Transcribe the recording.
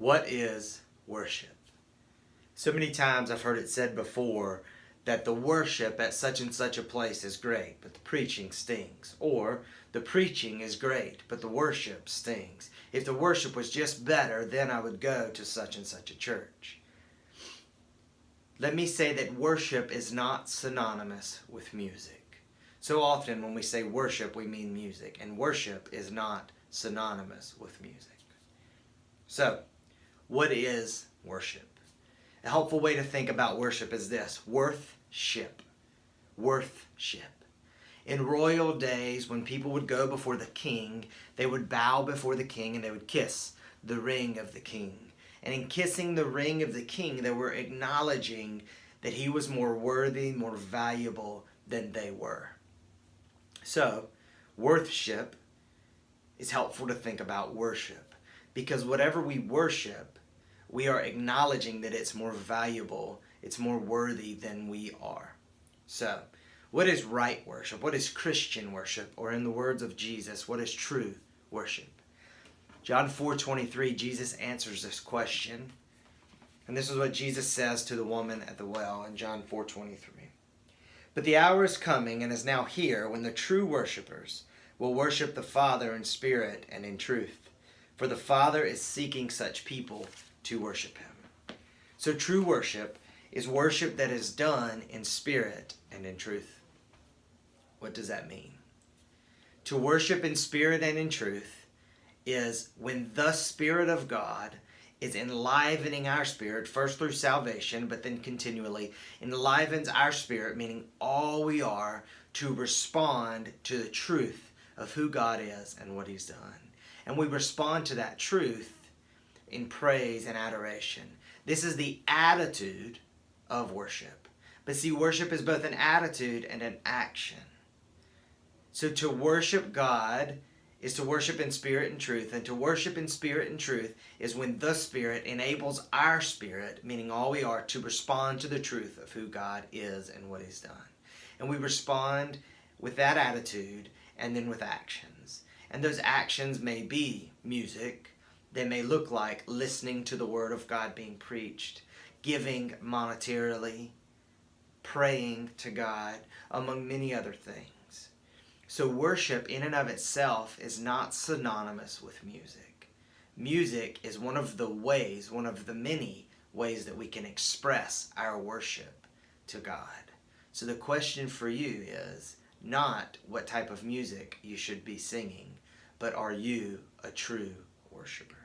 What is worship? So many times I've heard it said before that the worship at such and such a place is great, but the preaching stings. Or the preaching is great, but the worship stings. If the worship was just better, then I would go to such and such a church. Let me say that worship is not synonymous with music. So often when we say worship, we mean music, and worship is not synonymous with music. So, what is worship? A helpful way to think about worship is this: worth-ship. Worth-ship. In royal days, when people would go before the king, they would bow before the king and they would kiss the ring of the king. And in kissing the ring of the king, they were acknowledging that he was more worthy, more valuable than they were. So, worth-ship is helpful to think about worship, because whatever we worship, we are acknowledging that it's more valuable, it's more worthy than we are. So, what is right worship? What is Christian worship? Or in the words of Jesus, what is true worship? John 4:23, Jesus answers this question. And this is what Jesus says to the woman at the well in John 4:23. But the hour is coming and is now here when the true worshipers will worship the Father in spirit and in truth. For the Father is seeking such people to worship him. So true worship is worship that is done in spirit and in truth. What does that mean? To worship in spirit and in truth is when the Spirit of God is enlivening our spirit, first through salvation, but then continually enlivens our spirit, meaning all we are, to respond to the truth of who God is and what he's done. And we respond to that truth in praise and adoration. This is the attitude of worship. But see, worship is both an attitude and an action. So to worship God is to worship in spirit and truth, and to worship in spirit and truth is when the Spirit enables our spirit, meaning all we are, to respond to the truth of who God is and what he's done. And we respond with that attitude and then with actions. And those actions may be music. They may look like listening to the Word of God being preached, giving monetarily, praying to God, among many other things. So worship in and of itself is not synonymous with music. Music is one of the ways, one of the many ways that we can express our worship to God. So the question for you is not what type of music you should be singing, but are you a true worshiper?